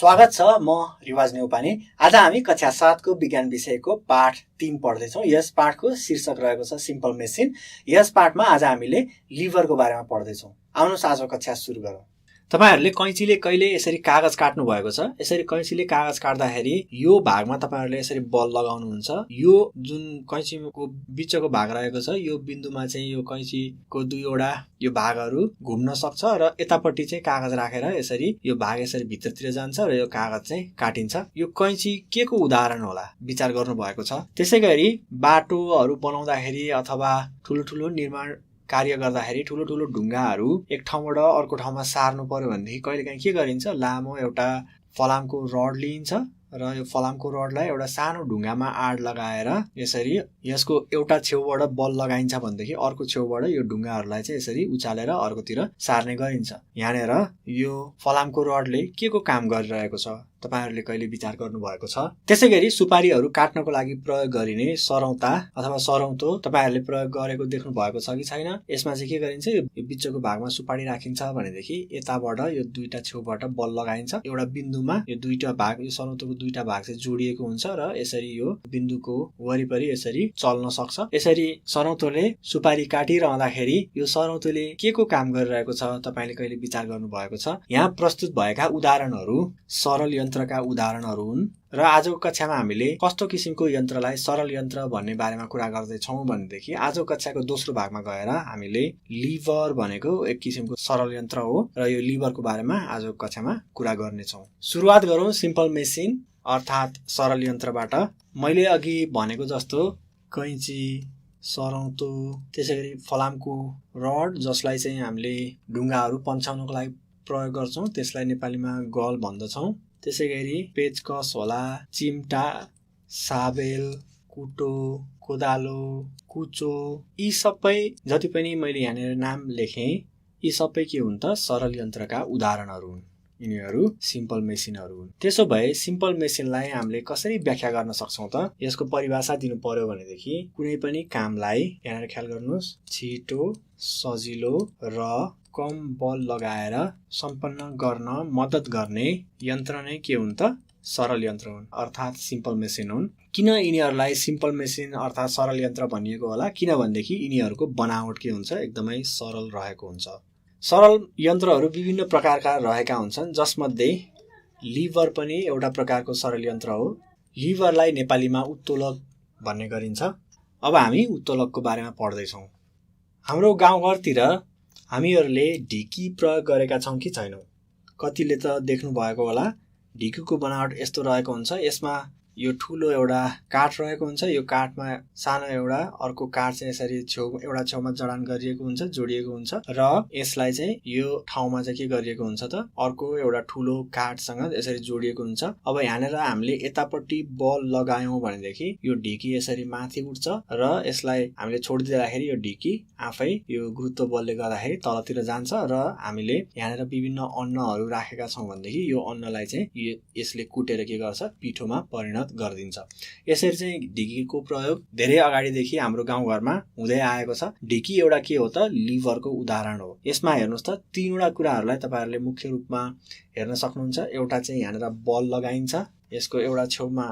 स्वागत छ। म रिवाज नेउपाने। आज हामी कक्षा 7 को विज्ञान विषयको पाठ 3 पढ्दैछौँ। यस पाठको शीर्षक रहेको छ सिम्पल मेसिन। यस पाठमा आज हामीले लिभरको बारेमा पढ्दैछौँ। आउनुहोस् आज कक्षा सुरु गरौँ। तपाईहरुले कैंचीले कहिले यसरी कागज काट्नु भएको छ? यसरी कैंचीले कागज काट्दाखेरि यो भागमा तपाईहरुले यसरी बल लगाउनुहुन्छ। यो जुन कैंचीको बीचको भाग रहेको छ यो बिन्दुमा चाहिँ यो कैंचीको दुईवटा यो भागहरु घुम्न सक्छ र यतापट्टि चाहिँ कागज राखेर यसरी यो भाग यसरी भित्रतिर जान्छ र यो कागज चाहिँ काटिन्छ। यो कैंची के को उदाहरण होला विचार गर्नु भएको छ। त्यसैगरी बाटोहरु बनाउँदाखेरि अथवा ठुलो निर्माण कार्य गर्दाखेरि ठुलो ढुङ्गाहरु एक ठाउँबाट अर्को ठाउँमा सार्नु पर्यो भनेदेखि कहिलेकाहीँ के गरिन्छ, लामो एउटा फलामको रड लिइन्छ र यो फलामको रडलाई एउटा सानो ढुङ्गामा आड लगाएर यसरी यसको एउटा छेउबाट बल लगाइन्छ भनेदेखि अर्को छेउबाट यो ढुङ्गाहरुलाई चाहिँ यसरी उचालेर अर्कोतिर सार्ने गरिन्छ। यहाँनेर यो फलामको रडले के को काम गरिरहेको छ तपाईहरुले कहिले विचार गर्नु भएको छ? त्यसैगरी सुपारीहरु काट्नको लागि प्रयोग गरिने सरौता अथवा सरौतो तपाईहरुले प्रयोग गरेको देख्नु भएको छ कि छैन? यसमा चाहिँ के गरिन्छ, यो बीचको भागमा सुपारी राखिन्छ भनेदेखि यताबाट यो दुईटा छेउबाट बल लगाइन्छ। एउटा बिन्दुमा यो दुईटा भाग यो सरौतोको दुईटा भाग चाहिँ जोडिएको हुन्छ र यसरी यो बिन्दुको वरिपरि यसरी चल्न सक्छ। यसरी सरौतोले सुपारी काटिरहँदाखेरि यो सरौतोले के को काम गरिरहेको छ तपाईले कहिले विचार गर्नु भएको छ? यहाँ प्रस्तुत भएका उदाहरणहरु सरल यन्त्रका उदाहरणहरु हुन् र आजको कक्षामा हामीले कस्तो किसिमको यन्त्रलाई सरल यन्त्र भन्ने बारेमा कुरा गर्दै छौं भनेदेखि आजको कक्षाको दोस्रो भागमा गएर हामीले लिभर भनेको एक किसिमको सरल यन्त्र हो र यो लिभरको बारेमा आजको कक्षामा कुरा गर्ने छौं। सुरुवात गरौँ सिम्पल मेसिन अर्थात सरल यन्त्रबाट। मैले अघि भनेको जस्तो कैंची, सरौतो, त्यसैगरी फलामको रड जसलाई चाहिँ हामीले ढुङ्गाहरु पन्छाउनको लागि प्रयोग गर्छौं त्यसलाई नेपालीमा गल भन्दछौं। त्यसैगरी पेचकस होला, चिम्टा, साबेल, कुटो, कोदालो, कुचो, यी सबै जति पनि मैले यहाँनिर नाम लेखे यी सबै के हुन् त सरल यन्त्रका उदाहरणहरु हुन्। यिनीहरु सिम्पल मेसिनहरु हुन्। त्यसो भए सिम्पल मेसिनलाई हामीले कसरी व्याख्या गर्न सक्छौं त? यसको परिभाषा दिनु पर्यो भनेदेखि कुनै पनि कामलाई यहाँनिर ख्याल गर्नुस् छिटो, सजिलो र कम बल लगाएर सम्पन्न गर्न मद्दत गर्ने यन्त्र नै के हुन् त? सरल यन्त्र हुन् अर्थात सिम्पल मेसिन हुन्। किन यिनीहरुलाई सिम्पल मेसिन अर्थात सरल यन्त्र भनिएको होला? किनभनेदेखि यिनीहरुको बनावट के हुन्छ, एकदमै सरल रहेको हुन्छ। सरल यन्त्रहरु विभिन्न प्रकारका रहेका हुन्छन् जसमध्ये लिभर पनि एउटा प्रकारको सरल यन्त्र हो। लिभरलाई नेपालीमा उत्तोलक भन्ने गरिन्छ। अब हामी उत्तोलकको बारेमा पढ्दै छौं। हाम्रो गाउँघरतिर हामीहरुले ढिकी प्रयोग गरेका छौं कि छैनौं? कतिले त देख्नु भएको होला ढिकीको बनावट यस्तो रहेको हुन्छ। यसमा यो ठूलो एउटा काठ रहेको हुन्छ। यो काठमा सानो एउटा अर्को काठ चाहिँ यसरी एउटा छेउमा जडान गरिएको हुन्छ, जोडिएको हुन्छ र यसलाई चाहिँ यो ठाउँमा चाहिँ के गरिएको हुन्छ त अर्को एउटा ठूलो काठसँग यसरी जोडिएको हुन्छ। अब यहाँनेर हामीले यतापट्टि बल लगायौं भनेदेखि यो ढिकी यसरी माथि उठ्छ र यसलाई हामीले छोडिदिँदाखेरि यो ढिकी आफै यो गुरुत्व बलले गर्दाखेरि तलतिर जान्छ र हामीले यहाँनेर विभिन्न अन्नहरु राखेका छौं भनेदेखि यो अन्नलाई चाहिँ यसले कुटेर के गर्छ, पिठोमा परिणत गर्दिन्छ। यसरी चाहिँ ढिकीको प्रयोग धेरै अगाडिदेखि हाम्रो गाउँघरमा हुँदै आएको छ। ढिकी एउटा के हो त? लिभरको उदाहरण हो। यसमा हेर्नुस् त तीनवटा कुराहरुलाई तपाईहरुले मुख्य रूपमा हेर्न सक्नुहुन्छ। एउटा चाहिँ यहाँनेर बल लगाइन्छ, यसको एउटा छेउमा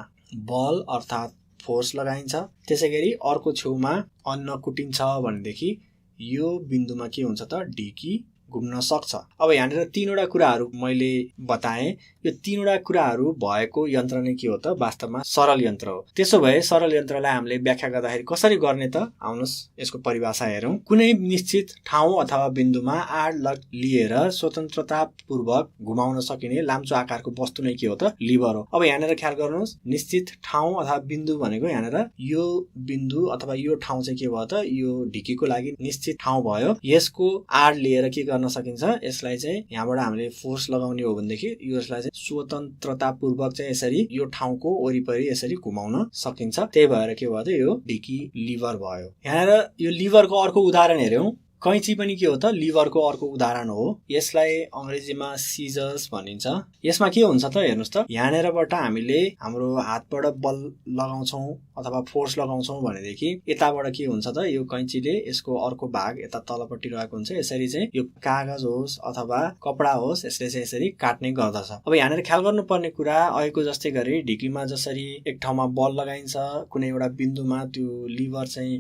बल अर्थात फोर्स लगाइन्छ। त्यसैगरी अर्को छेउमा अन्न कुटिन्छ भनेदेखि यो बिन्दुमा के हुन्छ त ढिकी घुम्न सक्छ। अब यहाँनिर तीनवटा कुराहरु मैले बताए। यो तीनवटा कुराहरु भएको यन्त्र नै के हो त? वास्तवमा सरल यन्त्र हो। त्यसो भए सरल यन्त्रलाई हामीले व्याख्या गर्दाखेरि कसरी गर्ने त? आउनुस् यसको परिभाषा हेरौं। कुनै निश्चित ठाउँ अथवा बिन्दुमा आड लिएर स्वतन्त्रतापूर्वक घुमाउन सकिने लाम्चो आकारको वस्तु नै के हो त? लिभर हो। अब यहाँनिर ख्याल गर्नुस् निश्चित ठाउँ अथवा बिन्दु भनेको यहाँनिर यो बिन्दु अथवा यो ठाउँ चाहिँ के भयो त? यो ढिकीको लागि निश्चित ठाउँ भयो। यसको आड लिएर के गर्न सकिन्छ, यसलाई चाहिँ यहाँबाट हामीले फोर्स लगाउने हो भनेदेखि यसलाई चाहिँ स्वतन्त्रतापूर्वक चाहिँ यसरी यो ठाउँको वरिपरि यसरी घुमाउन सकिन्छ। त्यही भएर के भयो त यो ढिकी लिभर भयो। यहाँनिर यो लिभरको अर्को उदाहरण हेरौं। कैंची पनि के हो त लिभरको अर्को उदाहरण हो। यसलाई अंग्रेजीमा सिजर्स भनिन्छ। यसमा के हुन्छ त हेर्नुस् त, यहाँनेरबाट हामीले हाम्रो हातबाट बल लगाउँछौं अथवा फोर्स लगाउँछौं भनेदेखि यताबाट के हुन्छ त यो कैंचीले यसको अर्को भाग यता तलपट्टि रहेको हुन्छ। यसरी चाहिँ यो कागज होस् अथवा कपडा होस् यसले चाहिँ यसरी काट्ने गर्दछ। अब यहाँनेर ख्याल गर्नुपर्ने कुरा अहिलेको जस्तै गरी ढिकीमा जसरी एक ठाउँमा बल लगाइन्छ, कुनै एउटा बिन्दुमा त्यो लिभर चाहिँ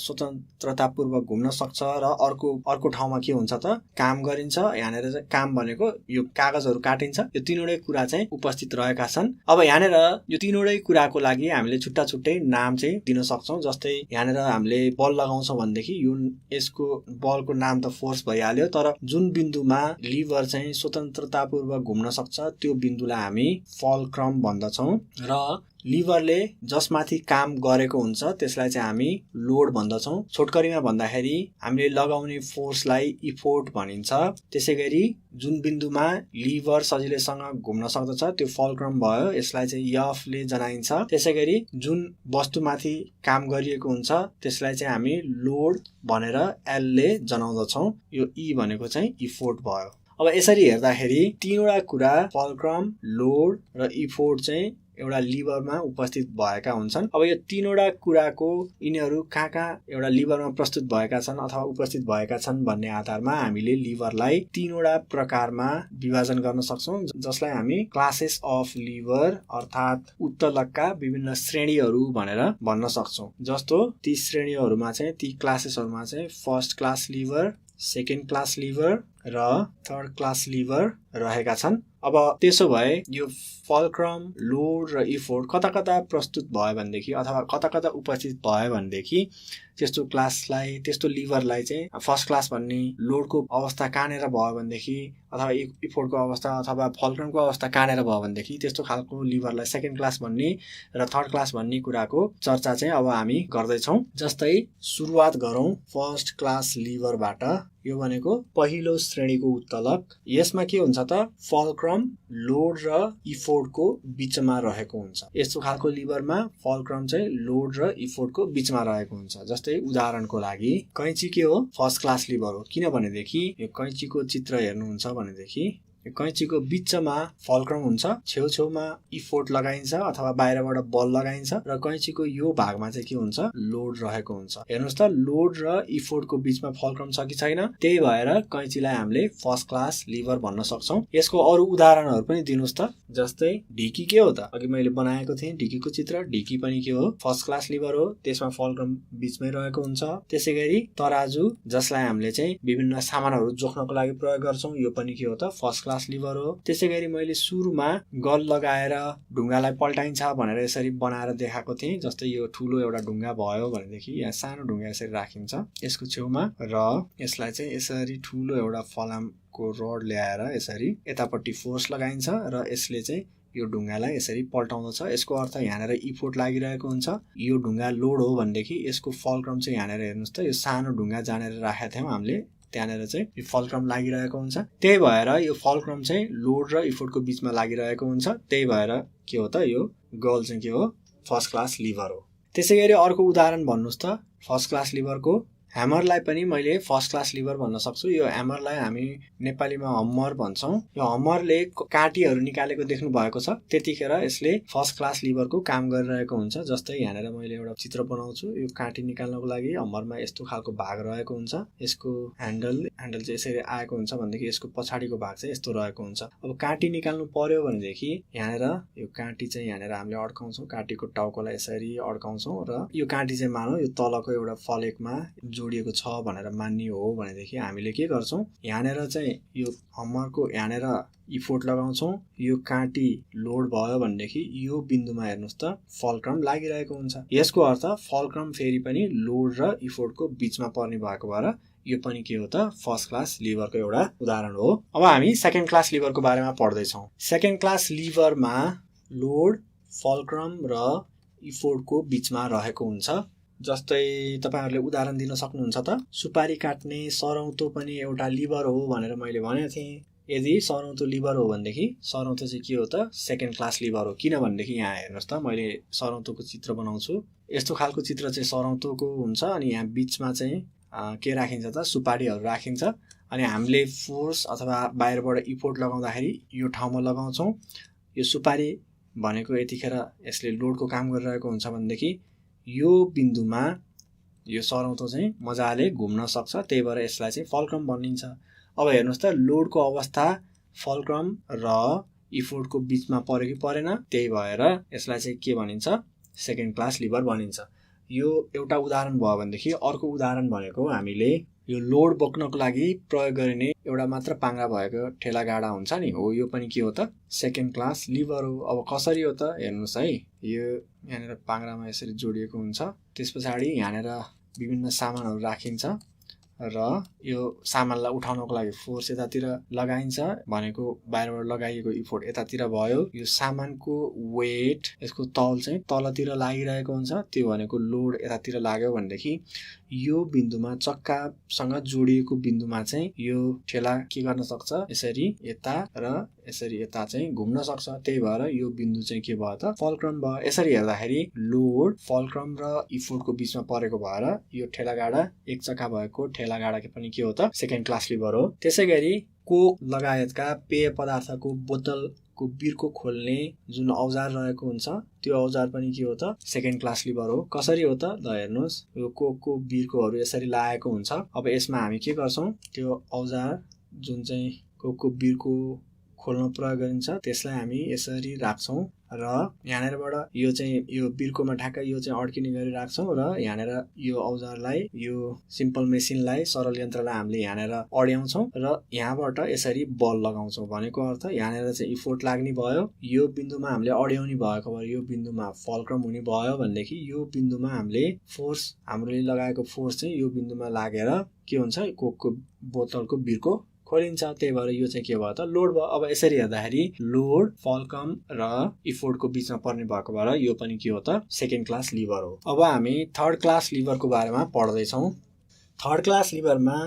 स्वतन्त्रतापूर्वक घुम्न सक्छ र अर्को ठाउँमा के हुन्छ त काम गरिन्छ। यहाँनेर चाहिँ काम भनेको यो कागजहरू काटिन्छ। यो तीनवटै कुरा चाहिँ उपस्थित रहेका छन्। अब यहाँनेर यो तीनवटै कुराको लागि हामीले छुट्टा छुट्टै नाम चाहिँ दिन सक्छौं। जस्तै यहाँनेर हामीले बल लगाउँछौं भनेदेखि यो यसको बलको नाम त फोर्स भइहाल्यो, तर जुन बिन्दुमा लिभर चाहिँ स्वतन्त्रतापूर्वक घुम्न सक्छ त्यो बिन्दुलाई हामी फल्क्रम भन्दछौं र लिभरले जसमाथि काम गरेको हुन्छ त्यसलाई चाहिँ हामी लोड भन्दछौं। छोटकरीमा भन्दाखेरि हामीले लगाउने फोर्सलाई इफोर्ट भनिन्छ। त्यसैगरी जुन बिन्दुमा लिभर सजिलैसँग घुम्न सक्दछ त्यो फल्क्रम भयो, यसलाई चाहिँ एफ ले जनाइन्छ। त्यसैगरी जुन वस्तुमाथि काम गरिएको हुन्छ त्यसलाई चाहिँ हामी लोड भनेर एल ले जनाउँदछौं। यो ई भनेको चाहिँ इफोर्ट भयो। अब यसरी हेर्दाखेरि तीनवटा कुरा फल्क्रम, लोड र इफोर्ट चाहिँ एउटा लिभरमा उपस्थित भएका हुन्छन्। अब यो तीनवटा कुराको यिनीहरू कहाँ एउटा लिभरमा प्रस्तुत भएका छन् अथवा उपस्थित भएका छन् भन्ने आधारमा हामीले लिभरलाई तीनवटा प्रकारमा विभाजन गर्न सक्छौं, जसलाई हामी क्लासेस अफ लिभर अर्थात उत्तलकका विभिन्न श्रेणीहरू भनेर भन्न सक्छौं। जस्तो ती श्रेणीहरूमा चाहिँ ती क्लासेसहरूमा चाहिँ first class liver, second class liver र थर्ड क्लास लिभर रहेका छन्। अब त्यसो भए यो फल्क्रम, लोड र इफोर्ट कता कता प्रस्तुत भयो भनेदेखि अथवा कता कता उपस्थित भयो भनेदेखि त्यस्तो लिभरलाई चाहिँ फर्स्ट क्लास भन्ने, लोडको अवस्था कहाँनेर भयो भनेदेखि अथवा इफोर्टको अवस्था अथवा फल्क्रमको अवस्था कहाँनेर भयो भनेदेखि त्यस्तो खालको लिभरलाई सेकेन्ड क्लास भन्ने र थर्ड क्लास भन्ने कुराको चर्चा चाहिँ अब हामी गर्दैछौँ। जस्तै सुरुवात गरौँ फर्स्ट क्लास लिभरबाट। यो भनेको पहिलो श्रेणीको उत्तलक। यसमा के हुन्छ त फल्क्रम, लोड र इफोर्टको बीचमा रहेको हुन्छ। यस्तो खालको लिभरमा फल्क्रम चाहिँ लोड र इफोर्टको बीचमा रहेको हुन्छ। जस्तै उदाहरणको लागि कैंची के हो फर्स्ट क्लास लिभर हो। किनभनेदेखि यो कैंचीको चित्र हेर्नुहुन्छ भनेदेखि कैंचीको बीचमा फल्क्रम हुन्छ, छेउछेउमा इफोर्ट लगाइन्छ अथवा बाहिरबाट बल लगाइन्छ र कैंचीको यो भागमा चाहिँ के हुन्छ लोड रहेको हुन्छ। हेर्नुस् त लोड र इफोर्टको बीचमा फल्क्रम छ कि छैन। त्यही भएर कैंचीलाई हामीले फर्स्ट क्लास लिभर भन्न सक्छौं। यसको अरु उदाहरणहरू पनि दिनुस् त। जस्तै ढिकी के हो त, अघि मैले बनाएको थिएँ ढिकीको चित्र। ढिकी पनि के हो फर्स्ट क्लास लिभर हो, त्यसमा फल्क्रम बीचमै रहेको हुन्छ। त्यसैगरी तराजु जसलाई हामीले चाहिँ विभिन्न सामानहरू जोख्नको लागि प्रयोग गर्छौं, यो पनि के हो त फर्स्ट क्लास लिभर हो। त्यसैगरी मैले सुरुमा गल लगाएर ढुङ्गालाई पल्टाइन्छ भनेर यसरी बनाएर देखाएको थिएँ। जस्तै यो ठुलो एउटा ढुङ्गा भयो भनेदेखि यहाँ सानो ढुङ्गा यसरी राखिन्छ यसको छेउमा र यसलाई चाहिँ यसरी ठुलो एउटा फलामको रड ल्याएर यसरी यतापट्टि फोर्स लगाइन्छ र यसले चाहिँ यो ढुङ्गालाई यसरी पल्टाउँदछ। यसको अर्थ यहाँनेर इफोर्ट लागिरहेको हुन्छ। यो ढुङ्गा लोड हो भनेदेखि यसको फल्क्रम चाहिँ यहाँनेर हेर्नुस् त यो सानो ढुङ्गा जानेर राखेका थियौँ हामीले, त्यहाँनेर चाहिँ यो फल्क्रम लागिरहेको हुन्छ। त्यही भएर यो फल्क्रम चाहिँ लोड र इफोर्टको बीचमा लागिरहेको हुन्छ। त्यही भएर के हो त यो गल चाहिँ के हो फर्स्ट क्लास लिभर हो। त्यसैगरी अर्को उदाहरण भन्नुस् त फर्स्ट क्लास लिभरको। ह्यामरलाई पनि मैले फर्स्ट क्लास लिभर भन्न सक्छु। यो ह्यामरलाई हामी नेपालीमा हम्मर भन्छौं। यो हम्मरले काँटीहरू निकालेको देख्नु भएको छ, त्यतिखेर यसले फर्स्ट क्लास लिभरको काम गरिरहेको हुन्छ। जस्तै यहाँनेर मैले एउटा चित्र बनाउँछु। यो काँटी निकाल्नको लागि हम्मरमा यस्तो खालको भाग रहेको हुन्छ। यसको ह्यान्डल चाहिँ यसरी आएको हुन्छ भनेदेखि यसको पछाडिको भाग चाहिँ यस्तो रहेको हुन्छ। अब काँटी निकाल्नु पर्यो भनेदेखि यहाँनेर यो काँटी चाहिँ यहाँनेर हामीले अड्काउँछौँ, काँटीको टाउकोलाई यसरी अड्काउँछौँ र यो काँटी चाहिँ मानौ यो तलको एउटा फलेकमा जोडिएको छ भनेर मान्ने हो भनेदेखि हामीले के गर्छौं, यहाँनेर चाहिँ यो हम्मरको यहाँनेर इफोर्ट लगाउँछौं। यो काँटी लोड भयो भनेदेखि यो बिन्दुमा हेर्नुस् त फल्क्रम लागिरहेको हुन्छ। यसको अर्थ फल्क्रम फेरि पनि लोड र इफोर्टको बीचमा पर्ने भएको भएर यो पनि के हो त फर्स्ट क्लास लिभरको एउटा उदाहरण हो। अब हामी सेकेन्ड क्लास लिभरको बारेमा पढ्दैछौँ। सेकेन्ड क्लास लिभरमा लोड, फल्क्रम र इफोर्टको बीचमा रहेको हुन्छ। जस्तै तपाईहरुले उदाहरण दिन सक्नुहुन्छ त। सुपारी काट्ने सरौतो पनि एउटा लिभर हो भनेर मैले भनेको थिएँ। यदि सरौतो लिभर हो भनेदेखि सरौतो चाहिँ के हो त सेकेन्ड क्लास लिभर हो। किनभनेदेखि यहाँ हेर्नुस् त मैले सरौतोको चित्र बनाउँछु। यस्तो खालको चित्र चाहिँ सरौतोको हुन्छ अनि यहाँ बीचमा चाहिँ के राखिन्छ त सुपारीहरू राखिन्छ अनि हामीले फोर्स अथवा बाहिरबाट इफोर्ट लगाउँदाखेरि यो ठाउँमा लगाउँछौँ। यो सुपारी भनेको यतिखेर यसले लोडको काम गरिरहेको हुन्छ भनेदेखि यो बिन्दुमा यो सरौतो चाहिँ मजाले घुम्न सक्छ, त्यही भएर यसलाई चाहिँ फल्क्रम भनिन्छ। अब हेर्नुहोस् त लोडको अवस्था फल्क्रम र इफोर्टको बिचमा पर्यो कि परेन, त्यही भएर यसलाई चाहिँ के भनिन्छ सेकेन्ड क्लास लिभर भनिन्छ। यो एउटा उदाहरण भयो भनेदेखि अर्को उदाहरण भनेको हामीले यो लोड बोक्नको लागि प्रयोग गरिने एउटा मात्र पाङ्ग्रा भएको ठेला गाडा हुन्छ नि, हो यो पनि के हो त सेकेन्ड क्लास लिभर हो। अब कसरी हो त हेर्नुहोस् है, यो यहाँनिर पाङ्ग्रामा यसरी जोडिएको हुन्छ, त्यस पछाडि यहाँनिर विभिन्न सामानहरू राखिन्छ र यो सामानलाई उठाउनको लागि फोर्स यतातिर लगाइन्छ भनेको बाहिरबाट लगाइएको इफोर्ट यतातिर भयो। यो सामानको वेट यसको तौल चाहिँ तलतिर लागिरहेको हुन्छ, त्यो भनेको लोड यतातिर लाग्यो भनेदेखि यो बिन्दुमा चक्कासँग जोडिएको बिन्दुमा चाहिँ यो ठेला के गर्न सक्छ यसरी यता र यसरी यता चाहिँ घुम्न सक्छ, त्यही भएर यो बिन्दु चाहिँ के भयो त फल्क्रम भयो। यसरी हेर्दाखेरि लोड फल्क्रम र इफोर्टको बिचमा परेको भएर यो ठेला गाडा एक चक्का भएको ठेला गाडा पनि के हो त सेकेन्ड क्लास लिभर हो। त्यसै गरी कोक लगायतका पेय पदार्थको बोतलको बिर्को खोल्ने जुन औजार रहेको हुन्छ त्यो औजार पनि के हो त सेकेन्ड क्लास लिभर हो। कसरी हो त ल हेर्नुहोस्, यो कोकको बिर्कोहरू यसरी लागेको हुन्छ। अब यसमा हामी के गर्छौँ, त्यो औजार जुन चाहिँ कोकको बिर्को खोल्न प्रयोग गरिन्छ त्यसलाई हामी यसरी राख्छौँ र यहाँनिरबाट यो चाहिँ यो बिर्कोमा ठ्याक्कै यो चाहिँ अड्किने गरी राख्छौँ र यहाँनिर यो औजारलाई यो सिम्पल मेसिनलाई सरल यन्त्रलाई हामीले यहाँनिर अड्याउँछौँ र यहाँबाट यसरी बल लगाउँछौँ। भनेको अर्थ यहाँनिर चाहिँ इफोर्ट लाग्ने भयो, यो बिन्दुमा हामीले अड्याउने भएको भएर यो बिन्दुमा फल्क्रम हुने भयो भनेदेखि यो बिन्दुमा हामीले फोर्स हामीले लगाएको फोर्स चाहिँ यो बिन्दुमा लागेर के हुन्छ कोकको बोतलको बिर्को खोलिन्छ, त्यही भएर यो चाहिँ के भयो त लोड भयो। अब यसरी हेर्दाखेरि लोड फल्क्रम र इफोर्टको बिचमा पर्ने भएको भएर यो पनि के हो त सेकेन्ड क्लास लिभर हो। अब हामी थर्ड क्लास लिभरको बारेमा पढ्दैछौँ। थर्ड क्लास लिभरमा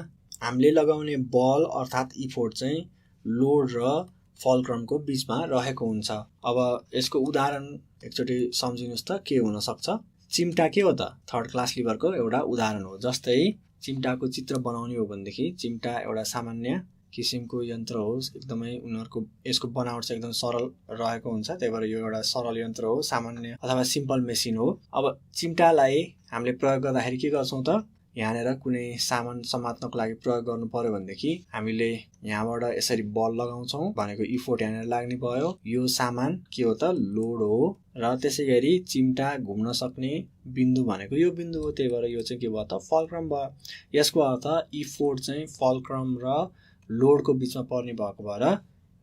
हामीले लगाउने बल अर्थात् इफोर्ट चाहिँ लोड र फल्क्रमको बिचमा रहेको हुन्छ। अब यसको उदाहरण एकचोटि सम्झिनुहोस् त के हुन सक्छ। चिम्टा के हो त थर्ड क्लास लिभरको एउटा उदाहरण हो। जस्तै चिम्टाको चित्र बनाउने हो भनेदेखि चिम्टा एउटा सामान्य किसिमको यन्त्र होस्, एकदमै उनीहरूको यसको बनावट चाहिँ एकदम सरल रहेको हुन्छ, त्यही भएर यो एउटा सरल यन्त्र हो, सामान्य अथवा सिम्पल मेसिन हो। अब चिम्टालाई हामीले प्रयोग गर्दाखेरि के गर्छौँ त यहाँनिर कुनै सामान समात्नको लागि प्रयोग गर्नु पर्यो भनेदेखि हामीले यहाँबाट यसरी बल लगाउँछौँ भनेको इफोर्ट यहाँनिर लाग्ने भयो। यो सामान के हो त लोड हो र त्यसै गरी चिम्टा घुम्न सक्ने बिन्दु भनेको यो बिन्दु हो, त्यही भएर यो चाहिँ के भयो त फल्क्रम भयो। यसको अर्थ इफोर्ट चाहिँ फल्क्रम र लोडको बिचमा पर्ने भएको भएर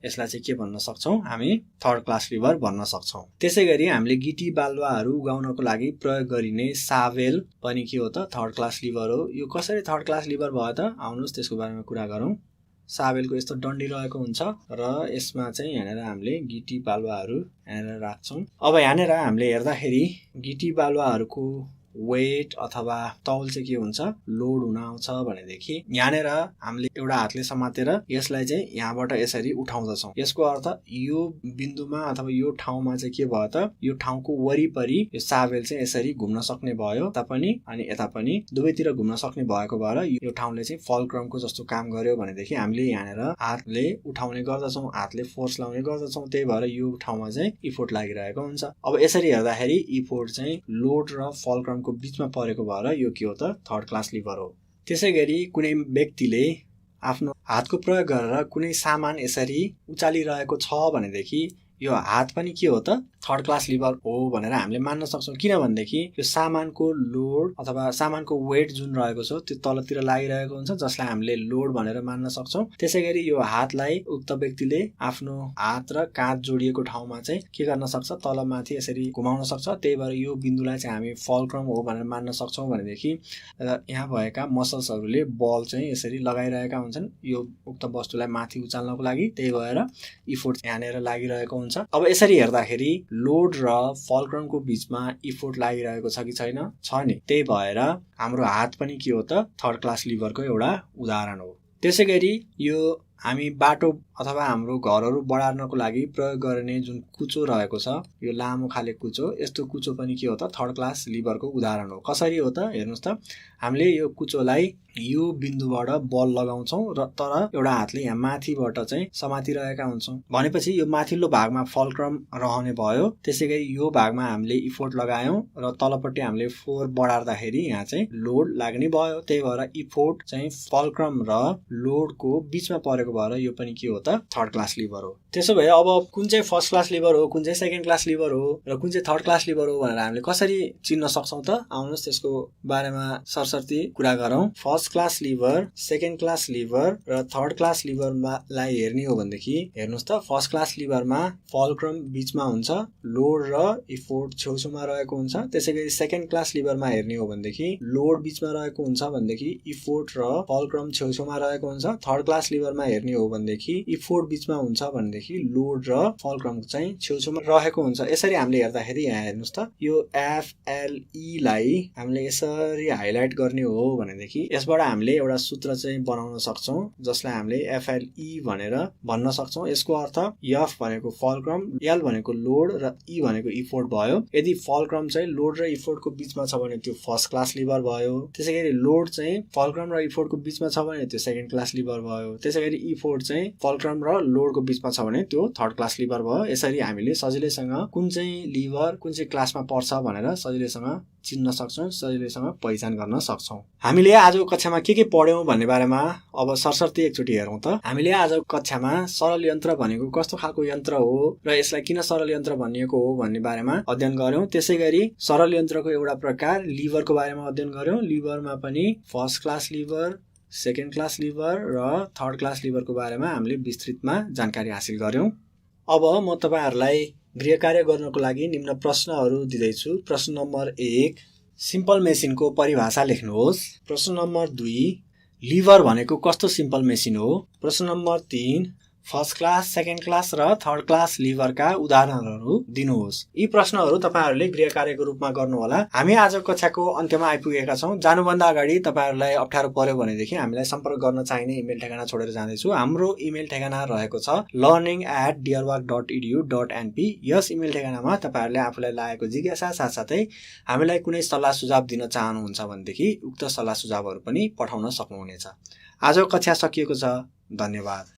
यसलाई चाहिँ के भन्न सक्छौँ हामी थर्ड क्लास लिभर भन्न सक्छौँ। त्यसै गरी हामीले गिटी बालुवाहरू उगाउनको लागि प्रयोग गरिने सावेल पनि के हो त थर्ड क्लास लिभर हो। यो कसरी थर्ड क्लास लिभर भयो त आउनुहोस् त्यसको बारेमा कुरा गरौँ। सावेलको यस्तो डन्डी रहेको हुन्छ र यसमा चाहिँ यहाँनिर हामीले गिटी बालुवाहरू यहाँनिर राख्छौँ। अब यहाँनिर हामीले हेर्दाखेरि गिटी बालुवाहरूको वेट अथवा तौल चाहिँ के हुन्छ लोड हुन आउँछ भनेदेखि यहाँनिर हामीले एउटा हातले समातेर यसलाई चाहिँ यहाँबाट यसरी उठाउँदछौँ। यसको अर्थ यो बिन्दुमा अथवा यो ठाउँमा चाहिँ के भयो त यो ठाउँको वरिपरि यो सावेल चाहिँ यसरी घुम्न सक्ने भयो, यता पनि अनि यता पनि दुवैतिर घुम्न सक्ने भएको भएर यो ठाउँले चाहिँ फल्क्रमको जस्तो काम गर्यो भनेदेखि हामीले यहाँनिर हातले उठाउने गर्दछौँ, हातले फोर्स लाउने गर्दछौँ, त्यही भएर यो ठाउँमा चाहिँ इफोर्ट लागिरहेको हुन्छ। अब यसरी हेर्दाखेरि इफोर्ट चाहिँ लोड र फल्क्रम को बिचमा परेको भएर यो के हो त थर्ड क्लास लिभर हो। त्यसै गरी कुनै व्यक्तिले आफ्नो हातको प्रयोग गरेर कुनै सामान यसरी उचालिरहेको छ भनेदेखि यो हात पनि के हो त थर्ड क्लास लिभर हो भनेर हामीले मान्न सक्छौँ। किनभनेदेखि यो सामानको लोड अथवा सामानको वेट जुन रहेको छ त्यो तलतिर लागिरहेको हुन्छ, जसलाई हामीले लोड भनेर मान्न सक्छौँ। त्यसै गरी यो हातलाई उक्त व्यक्तिले आफ्नो हात र काँध जोडिएको ठाउँमा चाहिँ के गर्न सक्छ तलमाथि यसरी घुमाउन सक्छ, त्यही भएर यो बिन्दुलाई चाहिँ हामी फल्क्रम हो भनेर मान्न सक्छौँ। भनेदेखि यहाँ भएका मसल्सहरूले बल चाहिँ यसरी लगाइरहेका हुन्छन् यो उक्त वस्तुलाई माथि उचाल्नको लागि, त्यही भएर इफोर्ट यहाँनिर लागिरहेको हुन्छ। अब यसरी हेर्दाखेरि लोड र फल्क्रमको बिचमा इफोर्ट लागिरहेको छ कि छैन, छ नि, त्यही भएर हाम्रो हात पनि के हो त थर्ड क्लास लिभरको एउटा उदाहरण हो। त्यसै गरी यो हामी बाटो अथवा हाम्रो घरहरू बढार्नको लागि प्रयोग गर्ने जुन कुचो रहेको छ, यो लामो खाले कुचो, यस्तो कुचो पनि के हो त थर्ड क्लास लिभरको उदाहरण हो। कसरी हो त हेर्नुहोस् त, हामीले यो कुचोलाई यो बिन्दुबाट बल लगाउँछौँ र तर एउटा हातले यहाँ माथिबाट चाहिँ समातिरहेका हुन्छौँ। भनेपछि यो माथिल्लो भागमा फल्क्रम रहने भयो। त्यसै गरी यो भागमा हामीले इफोर्ट लगायौँ र तलपट्टि हामीले फोर बढार्दाखेरि यहाँ चाहिँ लोड लाग्ने भयो। त्यही भएर इफोर्ट चाहिँ फल्क्रम र लोडको बिचमा परेको भएर यो पनि के हो त थर्ड क्लास लिभर हो। त्यसो भए अब कुन चाहिँ फर्स्ट क्लास लिभर हो, कुन चाहिँ सेकेन्ड क्लास लिभर हो र कुन चाहिँ थर्ड क्लास लिभर हो भनेर हामीले कसरी चिन्न सक्छौँ त? आउनुहोस् त्यसको बारेमा सरसर्ती कुरा गरौँ। First class liver, second class liver र थर्ड क्लास लिभरलाई हेर्ने हो भनेदेखि हेर्नुहोस् त, फर्स्ट क्लास लिभरमा फल्क्रम बिचमा हुन्छ, लोड र इफोर्ट छेउछाउमा रहेको हुन्छ। त्यसै गरी सेकेन्ड क्लास लिभरमा हेर्ने हो भनेदेखि लोड बिचमा रहेको हुन्छ भनेदेखि इफोर्ट र फल्क्रम छेउछाउमा रहेको हुन्छ। थर्ड क्लास लिभरमा हेर्ने हो भनेदेखि इफोर्ट बिचमा हुन्छ भनेदेखि लोड र फल्क्रम चाहिँ छेउछाउमा रहेको हुन्छ। यसरी हामीले हेर्दाखेरि यहाँ हेर्नुहोस् त, यो एफएलई लाई हामीले यसरी हाइलाइट गर्ने हो भनेदेखि यसबाट हामीले एउटा सूत्र चाहिँ बनाउन सक्छौँ, जसलाई हामीले एफएलई भनेर भन्न सक्छौँ। यसको अर्थ एफ भनेको फल्क्रम, एल भनेको लोड र ई भनेको इफोर्ट भयो। यदि फल्क्रम चाहिँ लोड र इफोर्टको बिचमा छ भने त्यो फर्स्ट क्लास लिभर भयो। त्यसै गरी लोड चाहिँ फल्क्रम र इफोर्टको बिचमा छ भने त्यो सेकेन्ड क्लास लिभर भयो। त्यसै गरी इफोर्ट चाहिँ फल्क्रम र लोडको बिचमा छ भने त्यो थर्ड क्लास लिभर भयो। यसरी हामीले सजिलैसँग कुन चाहिँ लिभर कुन चाहिँ क्लासमा पर्छ भनेर सजिलैसँग चिन्न सक्छौँ, सजिलैसँग पहिचान गर्न सक्छौँ। हामीले आजको कक्षामा के पढ्यौँ भन्ने बारेमा अब सरसर्ती एकचोटि हेरौँ त। हामीले आजको कक्षामा सरल यन्त्र भनेको कस्तो खालको यन्त्र हो र यसलाई किन सरल यन्त्र भनिएको हो भन्ने बारेमा अध्ययन गर्यौँ। त्यसै गरी सरल यन्त्रको एउटा प्रकार लिभरको बारेमा अध्ययन गर्यौँ। लिभरमा पनि first class liver, second class liver र थर्ड क्लास लिभरको बारेमा हामीले विस्तृतमा जानकारी हासिल गर्यौँ। अब म तपाईहरुलाई गृह कार्य गर्नको लागि निम्न प्रश्नहरू दिँदैछु। प्रश्न नम्बर 1, सिम्पल मेसिनको परिभाषा लेख्नुहोस्। प्रश्न नम्बर 2, लिभर भनेको कस्तो सिम्पल मेसिन हो। प्रश्न number 3, first class, second class र थर्ड क्लास लिभरका उदाहरणहरू दिनुहोस्। यी प्रश्नहरू तपाईहरुले गृह कार्यको रूपमा गर्नुहोला। हामी आज कक्षाको अन्त्यमा आइपुगेका छौं। जानुभन्दा अगाडि तपाईहरुलाई अप्ठ्यारो पर्यो भनेदेखि हामीलाई सम्पर्क गर्न चाहिने इमेल ठेगाना छोडेर जाँदैछु। हाम्रो इमेल ठेगाना रहेको छ learning@dearwork.edu.np। यस इमेल ठेगानामा तपाईहरुले आफूलाई लागेको जिज्ञासा साथसाथै हामीलाई कुनै सल्लाह सुझाव दिन चाहनुहुन्छ भनेदेखि उक्त सल्लाह सुझावहरू पनि पठाउन सक्नुहुनेछ। आजको कक्षा सकिएको छ। धन्यवाद।